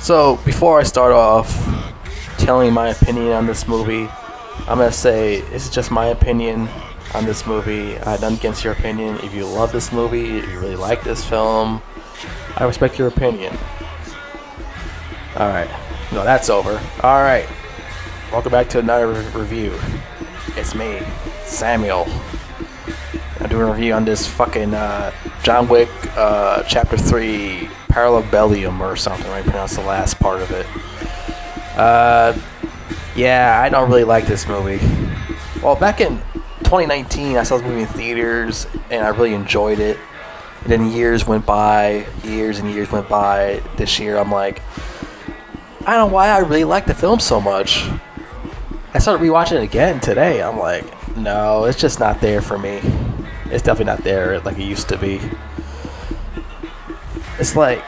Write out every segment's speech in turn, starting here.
So, before I start off telling my opinion on this movie, I'm going to say this is just my opinion on this movie. I have nothing against your opinion. If you love this movie, if you really like this film, I respect your opinion. Alright. No, that's over. Alright. Welcome back to another review. It's me, Samuel. I'm doing a review on this fucking John Wick Chapter 3 Parabellum or something, right? Pronounce the last part of it. Yeah, I don't really like this movie. Well, back in 2019, I saw this movie in theaters, and I really enjoyed it. And then years went by, years and years went by. This year, I'm like, I don't know why I really like the film so much. I started rewatching it again today. I'm like, no, it's just not there for me. It's definitely not there like it used to be. It's like,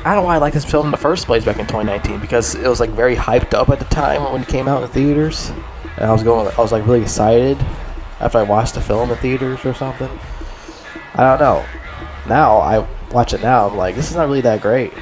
I don't know why I like this film in the first place back in 2019, because it was like very hyped up at the time when it came out in theaters. And I was like really excited after I watched the film in theaters or something. I don't know. Now I watch it now, I'm like, this is not really that great.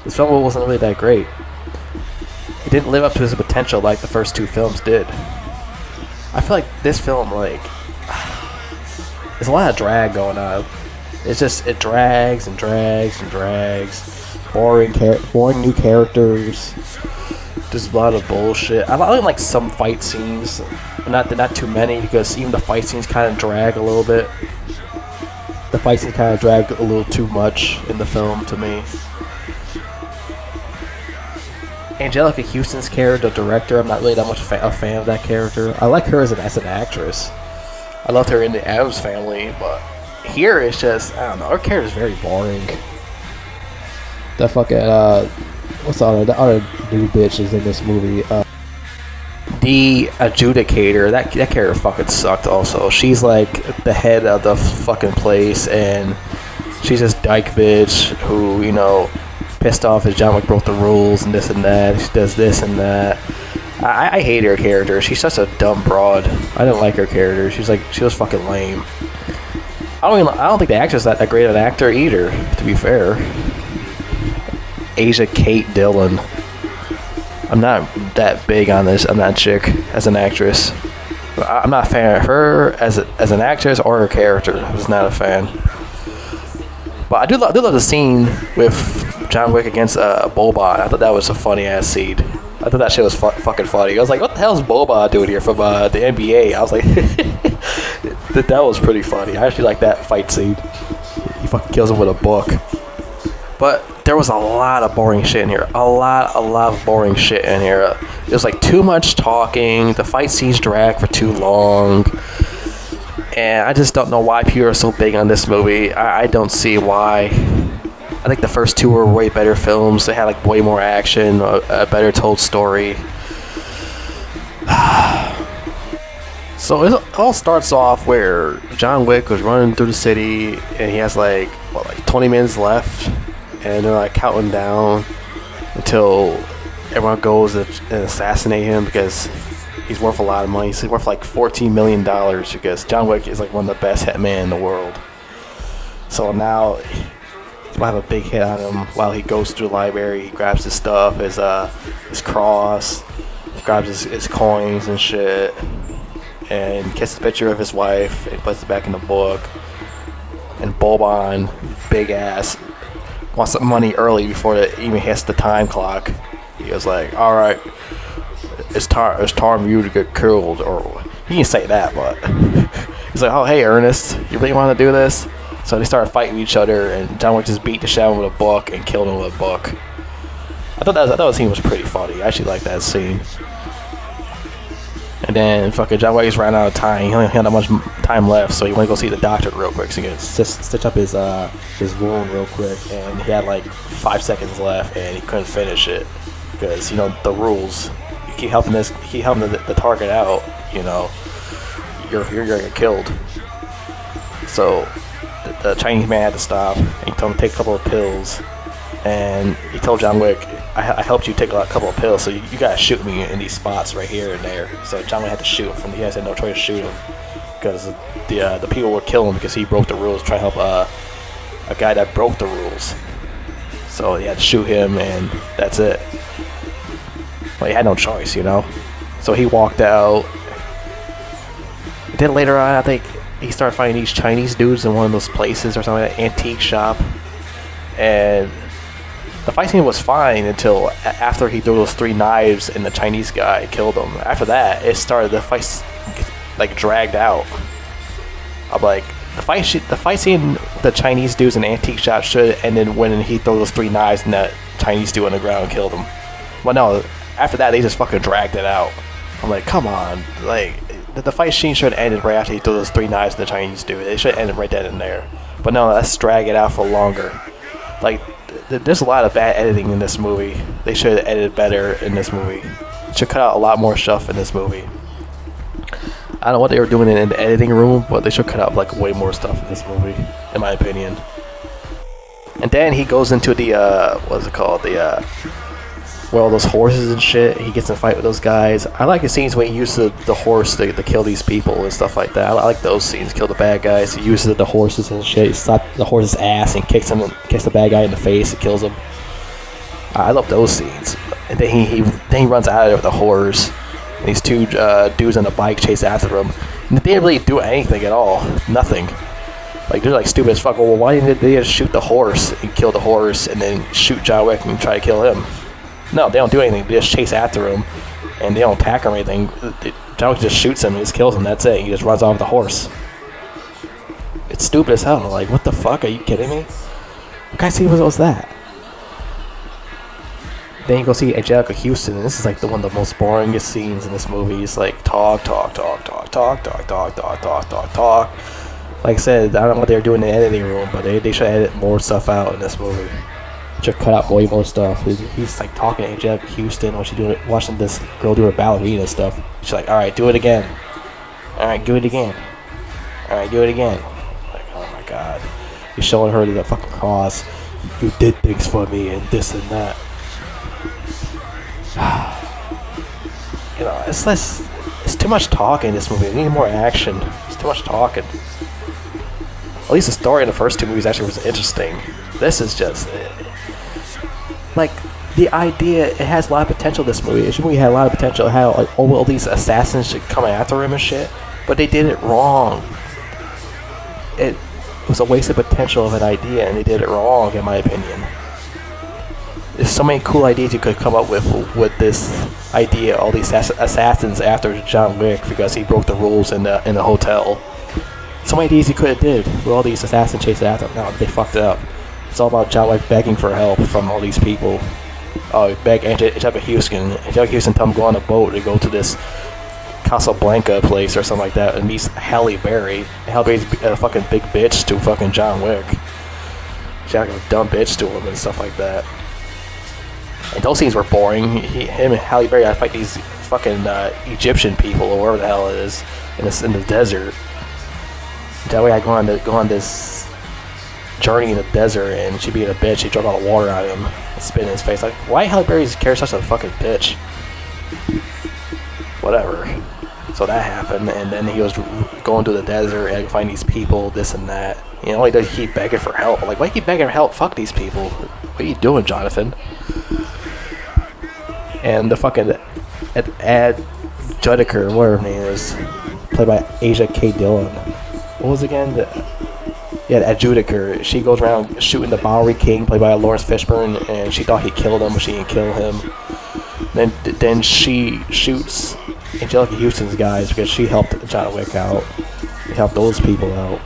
This film wasn't really that great. It didn't live up to its potential like the first two films did. I feel like this film, like, there's a lot of drag going on. It's just, it drags and drags and drags. Boring new characters. Just a lot of bullshit. I like some fight scenes, but not too many, because even the fight scenes kind of drag a little bit. The fight scenes kind of drag a little too much in the film to me. Angelica Houston's character, the director, I'm not really that much a fan of that character. I like her as an actress. I loved her in the Addams Family, but here it's just, I don't know, her character's very boring. The fucking, what's the other new bitch is in this movie? The Adjudicator, that character fucking sucked also. She's like the head of the fucking place, and she's this dyke bitch who, you know, pissed off as John Wick broke the rules and this and that. She does this and that. I hate her character. She's such a dumb broad. I didn't like her character. She was fucking lame. I don't think the actress is that great of an actor either, to be fair. Asia Kate Dillon. I'm not that big on that chick as an actress. I'm not a fan of her as an actress or her character. I was not a fan. But I do love the scene with John Wick against Boba. I thought that was a funny ass scene. I thought that shit was fucking funny. I was like, what the hell is Boba doing here from the NBA? I was like, that was pretty funny. I actually like that fight scene. He fucking kills him with a book. But there was a lot of boring shit in here. A lot of boring shit in here. It was like too much talking. The fight scenes drag for too long. And I just don't know why people are so big on this movie. I don't see why. I think the first two were way better films. They had like way more action, a better told story. So it all starts off where John Wick was running through the city, and he has like 20 minutes left, and they're like counting down until everyone goes and assassinate him, because he's worth a lot of money. He's worth like $14 million, because John Wick is like one of the best hitmen in the world. So now he'll have a big hit on him while he goes through the library. He grabs his stuff, his cross, grabs his coins and shit, and gets a picture of his wife and puts it back in the book. And Boban, big ass, wants some money early before it even hits the time clock. He was like, all right, it's time for you to get killed. Or he didn't say that, but he's like, oh, hey, Ernest, you really want to do this? So they started fighting each other, and John Wick just beat the shit out of him with a book and killed him with a book. I thought that scene was pretty funny. I actually liked that scene. And then fucking John Wick just ran out of time. He only had that much time left, so he went to go see the doctor real quick, so he could stitch up his wound real quick. And he had like 5 seconds left, and he couldn't finish it because, you know, the rules. You keep helping the target out, you know, you're gonna get killed. So the Chinese man had to stop. He told him to take a couple of pills, and he told John Wick, I helped you take a couple of pills, so you gotta shoot me in these spots right here and there. So John Wick had to shoot him. He had no choice to shoot him, because the people would kill him because he broke the rules, trying to help a guy that broke the rules. So he had to shoot him, and that's it. Well, he had no choice, you know. So he walked out. Then later on, I think he started finding these Chinese dudes in one of those places or something, like an antique shop. And the fight scene was fine until after he threw those 3 knives and the Chinese guy killed him. After that, it started, the fight like dragged out. I'm like, the fight scene with the Chinese dudes in the antique shop should have ended when he threw those 3 knives and that Chinese dude on the ground and killed him. But no, after that, they just fucking dragged it out. I'm like, come on, like, the fight scene should have ended right after he threw those 3 knives to the Chinese dude. They should have ended right then and there. But no, let's drag it out for longer. Like, there's a lot of bad editing in this movie. They should have edited better in this movie. Should cut out a lot more stuff in this movie. I don't know what they were doing in the editing room, but they should cut out like way more stuff in this movie, in my opinion. And then he goes into the what's it called, the where all those horses and shit. He gets in a fight with those guys. I like the scenes when he uses the horse to kill these people and stuff like that. I like those scenes. Kill the bad guys. He uses the horses and shit. He slaps the horse's ass and kicks the bad guy in the face and kills him. I love those scenes. And then he runs out of there with the horse. And these 2 dudes on a bike chase after him. And they didn't really do anything at all. Nothing. Like, they're like stupid as fuck. Well, why didn't they just shoot the horse and kill the horse and then shoot John Wick and try to kill him? No, they don't do anything. They just chase after him, and they don't attack or anything. John Wick just shoots him and just kills him. That's it. He just runs off with the horse. It's stupid as hell. Like, what the fuck? Are you kidding me? What kind of scene was that? Then you go see Angelica Houston, and this is like one of the most boringest scenes in this movie. It's like talk. Like I said, I don't know what they're doing in the editing room, but they should edit more stuff out in this movie. Should cut out way more stuff. He's like talking to Angelica Houston while she's watching this girl do her ballerina stuff. She's like, alright, do it again. Alright, do it again. Alright, do it again. Like, oh my god. He's showing her the fucking cross. You did things for me and this and that. You know, it's too much talking in this movie. We need more action. It's too much talking. At least the story in the first 2 movies actually was interesting. This is just like the idea. It has a lot of potential. This movie had a lot of potential. It had like all these assassins should come after him and shit, but they did it wrong. It was a waste of potential of an idea, and they did it wrong, in my opinion. There's so many cool ideas you could come up with this idea. All these assassins after John Wick because he broke the rules in the hotel. So many ideas you could have did with all these assassins chasing after him. No, they fucked it up. It's all about John Wick begging for help from all these people. Beg Angelica Houston. Angelica Houston tell him to go on a boat to go to this Casablanca place or something like that and meets Halle Berry. Halle Berry's a fucking big bitch to fucking John Wick. She's like a dumb bitch to him and stuff like that. And those scenes were boring. Him and Halle Berry had to fight these fucking Egyptian people or whatever the hell it is in the desert. That way I go on this journey in the desert and she being a bitch. She drank all the water out of him and spit in his face. Like, why Halle Berry's character such a fucking bitch? Whatever. So that happened, and then he was going to the desert and find these people, this and that. You know, he does keep begging for help. Like, why you keep begging for help? Fuck these people. What are you doing, Jonathan? And the fucking Ad Judiker, whatever her name is, played by Asia K. Dillon. What was it again? The Adjudicator. She goes around shooting the Bowery King, played by Lawrence Fishburne, and she thought he killed him, but she didn't kill him. Then she shoots Angelica Houston's guys because she helped John Wick out. She helped those people out.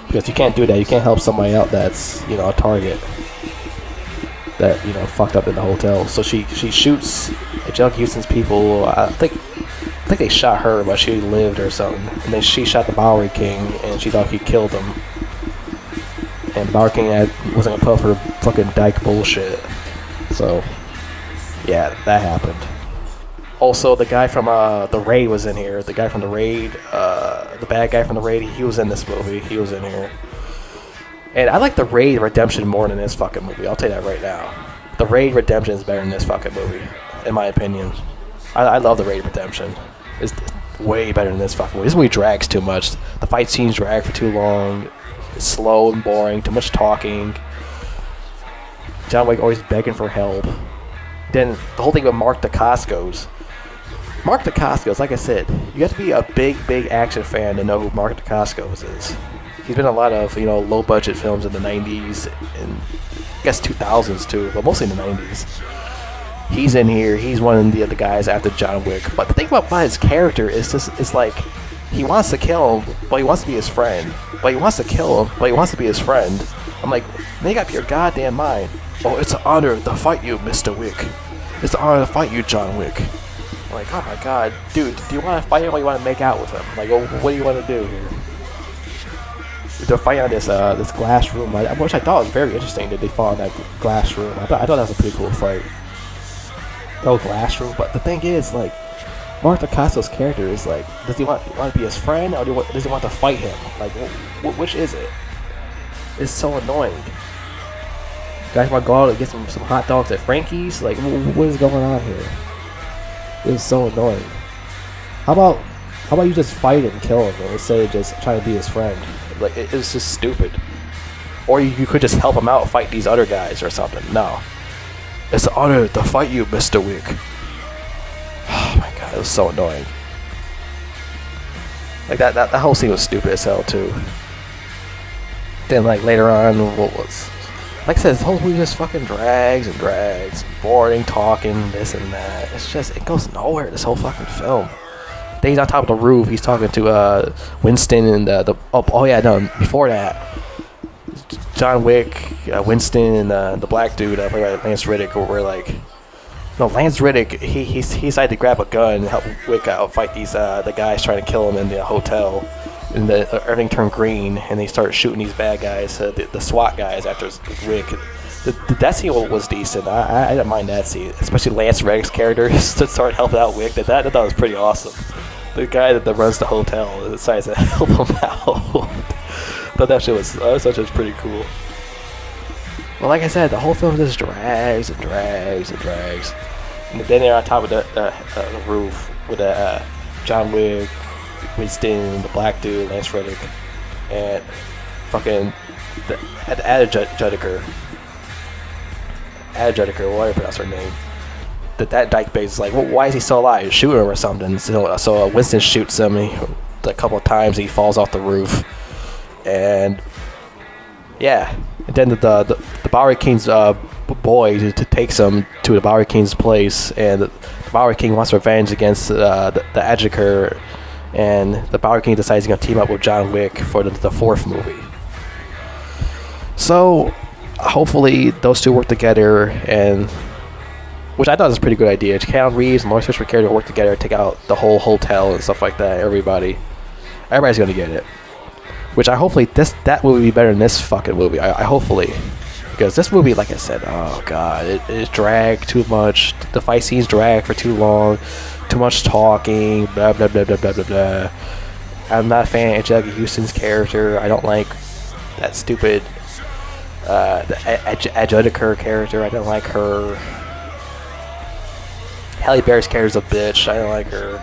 Because you can't do that. You can't help somebody out that's, you know, a target that, you know, fucked up in the hotel. So she shoots Angelica Houston's people. I think they shot her, but she lived or something. And then she shot the Bowery King, and she thought he killed him. And the Bowery King wasn't gonna put up her fucking dyke bullshit. So, yeah, that happened. Also, the guy from The Raid was in here. The guy from The Raid, the bad guy from The Raid, he was in this movie. He was in here. And I like The Raid Redemption more than this fucking movie. I'll tell you that right now. The Raid Redemption is better than this fucking movie, in my opinion. I love The Raid Redemption. It's way better than this fucking movie. This movie drags too much. The fight scenes drag for too long. It's slow and boring. Too much talking. John Wick always begging for help. Then the whole thing with Mark Dacascos. Mark Dacascos, like I said, you have to be a big action fan to know who Mark Dacascos is. He's been in a lot of, you know, low budget films in the 90s and I guess 2000s too, but mostly in the 90s. He's in here. He's one of the other guys after John Wick. But the thing about his character is just, it's like, he wants to kill him, but he wants to be his friend. But he wants to kill him, but he wants to be his friend. I'm like, make up your goddamn mind. Oh, it's an honor to fight you, Mr. Wick. It's an honor to fight you, John Wick. I'm like, oh my god, dude, do you want to fight him or do you want to make out with him? Like, well, what do you want to do here? They're fighting on this this glass room, which I thought was very interesting that they fought in that glass room. I thought that was a pretty cool fight. The whole glass room, but the thing is, like, Mark Dacascos' character is like, does he want to be his friend or does he want to fight him? Like, which is it? It's so annoying. Guys want to go out and get some hot dogs at Frankie's? Like, what is going on here? It's so annoying. How about you just fight him and kill him instead of just trying to be his friend? Like, it's just stupid. Or you could just help him out, fight these other guys or something. No. It's an honor to fight you, Mr. Wick. Oh my god, it was so annoying. Like, that whole scene was stupid as hell, too. Then, like, later on, what was... Like I said, this whole movie just fucking drags and drags. Boring, talking, this and that. It's just, it goes nowhere, this whole fucking film. Then he's on top of the roof, he's talking to Winston and before that, John Wick, Winston, and the black dude played by Lance Reddick were like... No, Lance Reddick, he decided to grab a gun and help Wick out fight these the guys trying to kill him in the hotel. And everything turned green, and they started shooting these bad guys, the SWAT guys after Wick. That scene was decent. I didn't mind that scene, especially Lance Reddick's character started helping out Wick. I thought was pretty awesome. The guy that runs the hotel decides to help him out. Thought that shit was pretty cool. Well, like I said, the whole film just drags and drags and drags. And then they're on top of the roof with John Wick, Winston, the black dude, Lance Reddick, and fucking the Adjudicator, whatever you pronounce her name. That dyke base is like, well, why is he still alive? Shoot him or something. So Winston shoots him a couple of times. He falls off the roof, and yeah. And then the Bowery King's boy takes him to the Bowery King's place, and the Bowery King wants revenge against the Adjudicator, and the Bowery King decides he's going to team up with John Wick for the fourth movie. So hopefully those two work together, and which I thought was a pretty good idea. Keanu Reeves and Lawrence Fishburne work together, take out the whole hotel and stuff like that. Everybody's going to get it. Which I hopefully that movie will be better than this fucking movie. I hopefully, because this movie, like I said, oh god, it dragged too much. The fight scenes drag for too long, too much talking, blah blah blah blah blah blah blah. I'm not a fan of Angelica Houston's character. I don't like that stupid the Adjudicator character. I don't like her. Halle Berry's character's a bitch. I don't like her.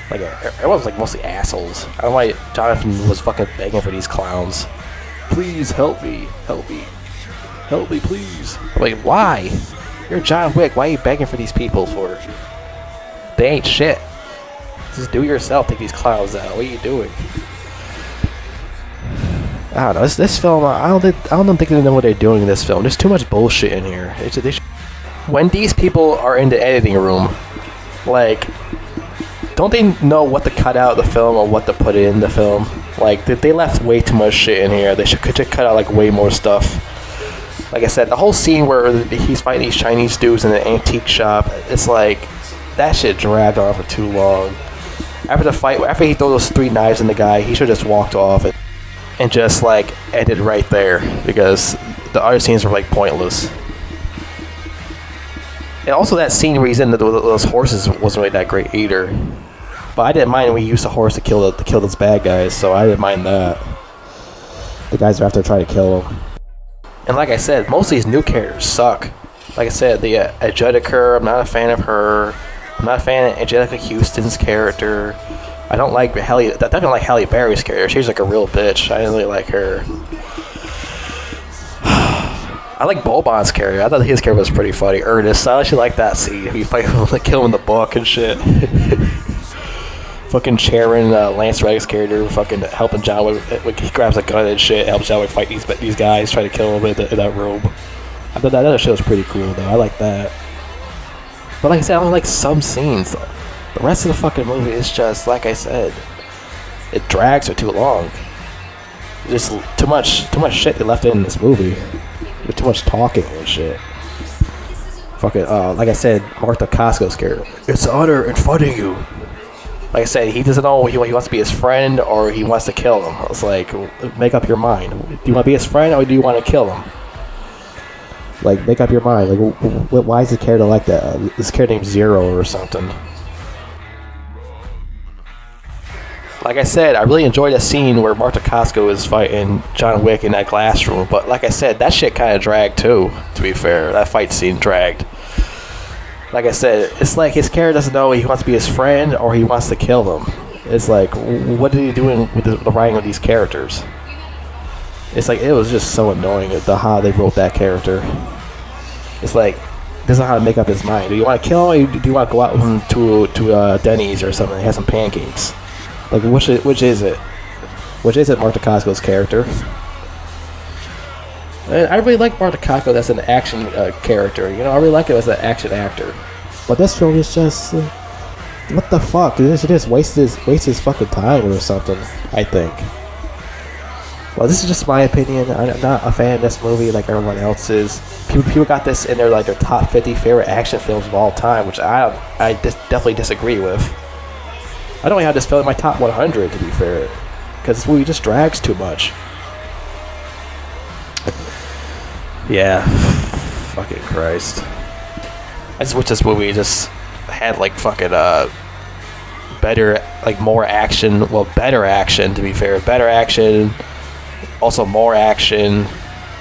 Like, everyone's like mostly assholes. I don't know why Jonathan was fucking begging for these clowns. Please help me, please. I'm like, why? You're John Wick. Why are you begging for these people for? They ain't shit. Just do it yourself. Take these clowns out. What are you doing? I don't know. This film, I don't think they know what they're doing in this film. There's too much bullshit in here. When these people are in the editing room, like, don't they know what to cut out of the film or what to put in the film? Like, they left way too much shit in here. They could cut out, like, way more stuff. Like I said, the whole scene where he's fighting these Chinese dudes in an antique shop, it's like, that shit dragged on for too long. After the fight, after he threw those 3 knives in the guy, he should have just walked off it and just, like, ended right there, because the other scenes were, like, pointless. And also that scene where he's in those horses wasn't really that great either. But I didn't mind when he used the horse to kill those bad guys, so I didn't mind that. The guys are after trying to kill him. And like I said, most of these new characters suck. Like I said, the Adjudicator, I'm not a fan of her. I'm not a fan of Angelica Houston's character. I don't like Halle. I definitely like Halle Berry's character. She's like a real bitch. I didn't really like her. I like Bobon's character. I thought his character was pretty funny. Ernest, I actually like that scene. He fight like kill him in the book and shit. Fucking Charon, Lance Reddick's character, fucking helping John Wick. He grabs a gun and shit, helps John Wick fight these guys, trying to kill him in that room. I thought that shit was pretty cool though. I like that. But like I said, I only like some scenes. The rest of the fucking movie is just like I said. It drags for too long. Just too much shit they left in this movie. With too much talking and shit. Fucking, like I said, Martha Costco's character. It's an honor in fighting you. Like I said, he doesn't know he wants to be his friend or he wants to kill him. I was like, make up your mind. Do you want to be his friend or do you want to kill him? Like, make up your mind. Like, why is the character like that? This character named Zero or something. Like I said, I really enjoyed that scene where Martha Costco is fighting John Wick in that glass room. But like I said, that shit kind of dragged too, to be fair. That fight scene dragged. Like I said, it's like his character doesn't know he wants to be his friend or he wants to kill them. It's like, what are you doing with the writing of these characters? It's like, it was just so annoying how they wrote that character. It's like, doesn't know how to make up his mind. Do you want to kill him or do you want to go out to Denny's or something and have some pancakes? Like, which is it? Which is it, Martha Costco's character? And I really like Martha Costco as an action character. You know, I really like it as an action actor. But this film is just... what the fuck? It just wastes his fucking time or something, I think. Well, this is just my opinion. I'm not a fan of this movie like everyone else is. People got this in their top 50 favorite action films of all time, which I definitely disagree with. I don't even have this film in my top 100, to be fair, because this movie just drags too much. Yeah, fucking Christ. I just wish this movie just had like fucking better, like more action. Well, better action, to be fair. Better action, also more action,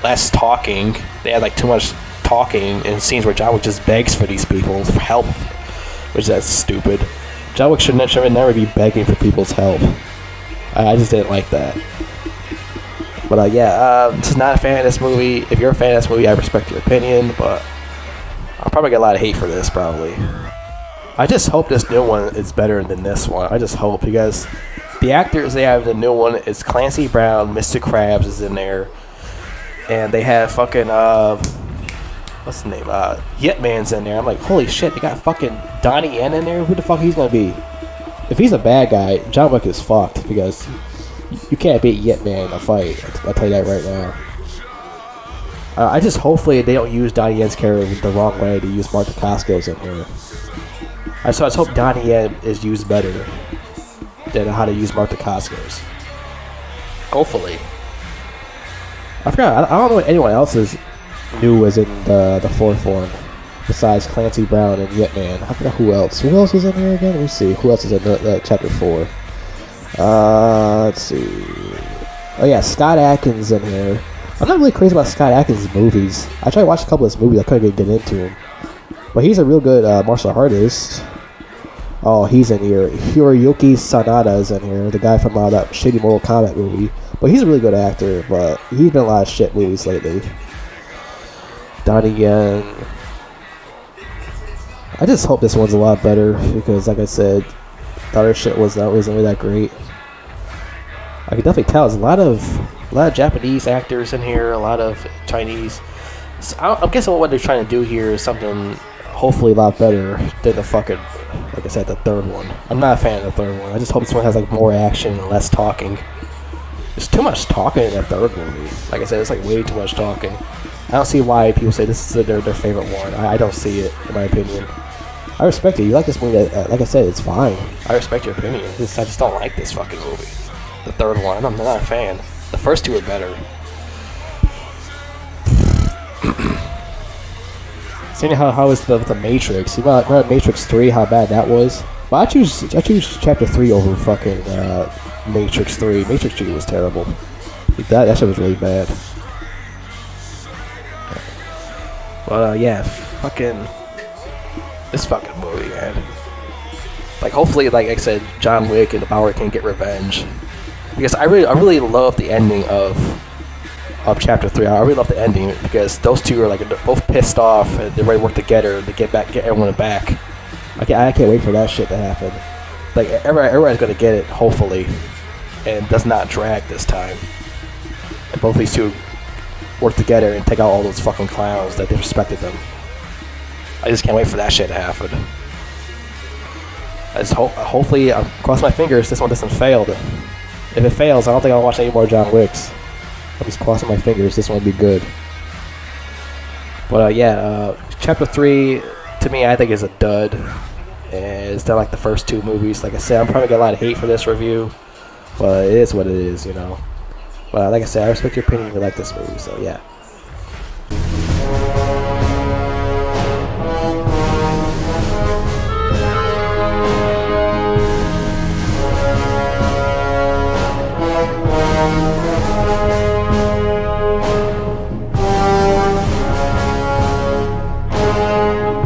less talking. They had like too much talking in scenes where John Wick just begs for these people for help, which that's stupid. John Wick should never be begging for people's help. I just didn't like that. But yeah, just not a fan of this movie. If you're a fan of this movie, I respect your opinion, but I'll probably get a lot of hate for this, probably. I just hope this new one is better than this one. I just hope, because the actors they have in the new one is Clancy Brown, Mr. Krabs is in there, and they have fucking what's the name? Yip Man's in there. I'm like, holy shit, they got fucking Donnie Yen in there? Who the fuck he's gonna be? If he's a bad guy, John Wick is fucked, because you can't beat Yip Man in a fight. I'll tell you that right now. I just hopefully they don't use Donnie Yen's character the wrong way to use Martha Costco's in here. I just hope Donnie Yen is used better than how to use Martha Costco's. Hopefully. I forgot. I don't know what anyone else is new was in the fourth one besides Clancy Brown and Yip Man. I forgot who else. Who else is in here again? Let me see. Who else is in chapter 4? Let's see. Oh yeah, Scott Adkins in here. I'm not really crazy about Scott Adkins' movies. I tried to watch a couple of his movies. I couldn't get into him. But he's a real good martial artist. Oh, he's in here. Hiroyuki Sanada is in here. The guy from that shitty Mortal Kombat movie. But he's a really good actor. But he's been in a lot of shit movies lately. Donnie Yen. I just hope this one's a lot better. Because, like I said, the other shit wasn't really that great. I can definitely tell there's a lot of Japanese actors in here, a lot of Chinese. So I'm guessing what they're trying to do here is something hopefully a lot better than the fucking, like I said, the third one. I'm not a fan of the third one. I just hope this one has like more action and less talking. There's too much talking in that third movie. Like I said, it's like way too much talking. I don't see why people say this is their favorite one. I don't see it, in my opinion. I respect it. You like this movie, like I said, it's fine. I respect your opinion. I just don't like this fucking movie. The third one, I'm not a fan. The first two are better. Seeing how is the Matrix? You remember Matrix 3? How bad that was? But I choose Chapter 3 over fucking Matrix 3. Matrix 3 was terrible. That shit was really bad. But yeah, fucking this fucking movie, man. Like hopefully, like I said, John Wick and the Power can get revenge. Because I really love the ending of of chapter 3. I really love the ending because those two are like both pissed off and they're ready to work together to get everyone back. I can't wait for that shit to happen. Like everybody's gonna get it, hopefully, and it does not drag this time. And both these two work together and take out all those fucking clowns that disrespected them. I just can't wait for that shit to happen. Hopefully, I'm crossing my fingers this one doesn't fail. If it fails, I don't think I'll watch any more John Wicks. I'm just crossing my fingers this one will be good. But chapter 3 to me I think is a dud. And it's not like the first two movies. Like I said, I'm probably gonna get a lot of hate for this review, but it is what it is, you know. But like I said, I respect your opinion if you like this movie. So yeah.